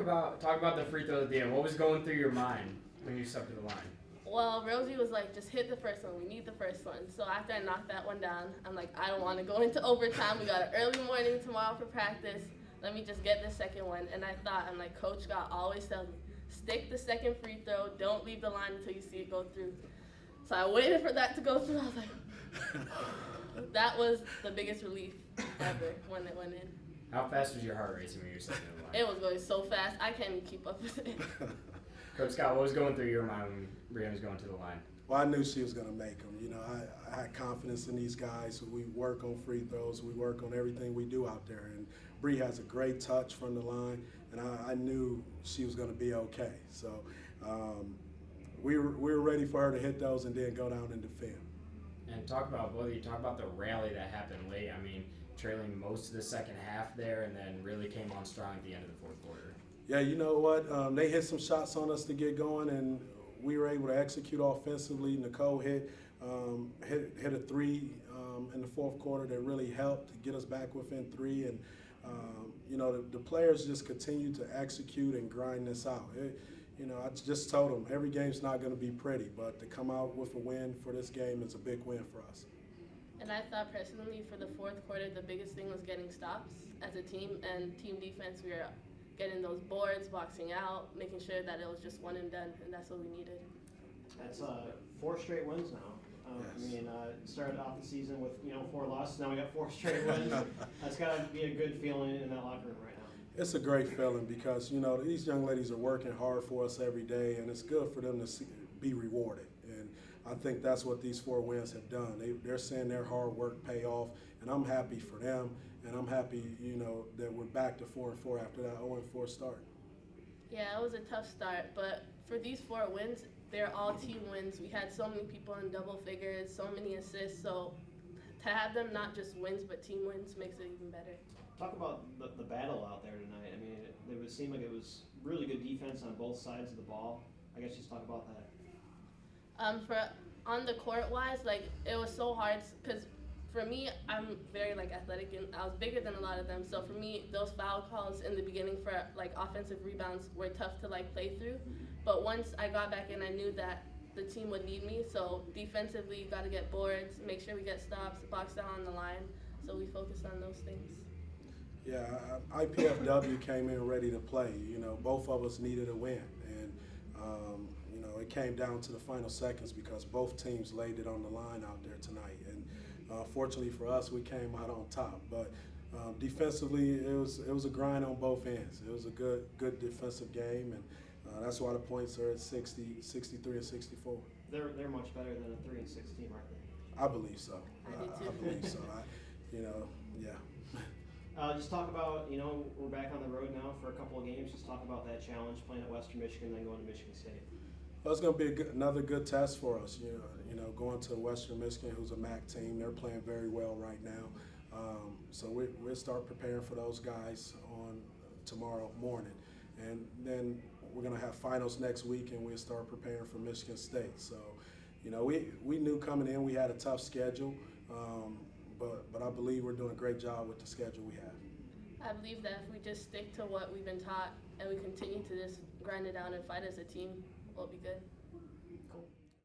talk about the free throw at the end. What was going through your mind when you stepped to the line? Well, Rosie was like, just hit the first one. We need the first one. So after I knocked that one down, I'm like, I don't want to go into overtime. We got an early morning tomorrow for practice. Let me just get the second one. And I thought, I'm like, Coach God always tells me, stick the second free throw. Don't leave the line until you see it go through. So I waited for that to go through. I was like, that was the biggest relief ever when it went in. How fast was your heart racing when you were stepping to the line? It was going so fast, I can't even keep up with it. Coach Scott, what was going through your mind when Brianne was going to the line? Well, I knew she was going to make them. You know, I had confidence in these guys. We work on free throws. We work on everything we do out there. And Bree has a great touch from the line, and I knew she was going to be okay. So we were ready for her to hit those and then go down and defend. And talk about the rally that happened late. I mean, trailing most of the second half there, and then really came on strong at the end of the fourth quarter. Yeah, you know what? They hit some shots on us to get going, and we were able to execute offensively. Nicole hit a three in the fourth quarter that really helped get us back within three. And, you know, the players just continue to execute and grind this out. You know, I just told them every game's not going to be pretty, but to come out with a win for this game is a big win for us. And I thought personally for the fourth quarter, the biggest thing was getting stops as a team and team defense. We were getting those boards, boxing out, making sure that it was just one and done, and that's what we needed. That's 4 straight wins now. Yes. I mean, started off the season with 4 losses. Now we got 4 straight wins. That's got to be a good feeling in that locker room right now. It's a great feeling because, you know, these young ladies are working hard for us every day, and it's good for them to be rewarded. And I think that's what these 4 wins have done. They're seeing their hard work pay off, and I'm happy for them, and I'm happy, you know, that we're back to 4-4 after that 0-4 start. Yeah, it was a tough start, but for these 4 wins, they're all team wins. We had so many people in double figures, so many assists, so to have them not just wins but team wins makes it even better. Talk about the battle out there tonight. I mean, it would seem like it was really good defense on both sides of the ball. I guess just talk about that. For on the court wise, like it was so hard because for me, I'm very like athletic and I was bigger than a lot of them. So for me, those foul calls in the beginning for like offensive rebounds were tough to like play through. But once I got back in, I knew that the team would need me. So defensively, you got to get boards, make sure we get stops, box down on the line. So we focused on those things. Yeah, IPFW came in ready to play. You know, both of us needed a win, and you know, it came down to the final seconds because both teams laid it on the line out there tonight. And fortunately for us, we came out on top. But defensively, it was a grind on both ends. It was a good defensive game, and that's why the points are at 60, 63, and 64. They're much better than a 3-6 team, aren't they? I believe so. I I believe so. You know, yeah. Just talk about, you know, we're back on the road now for a couple of games. Just talk about that challenge playing at Western Michigan, then going to Michigan State. Well, it's going to be another good test for us. You know, going to Western Michigan, who's a MAC team, they're playing very well right now. So we'll start preparing for those guys on tomorrow morning, and then we're going to have finals next week, and we'll start preparing for Michigan State. So, you know, we knew coming in we had a tough schedule. But I believe we're doing a great job with the schedule we have. I believe that if we just stick to what we've been taught and we continue to just grind it down and fight as a team, we'll be good.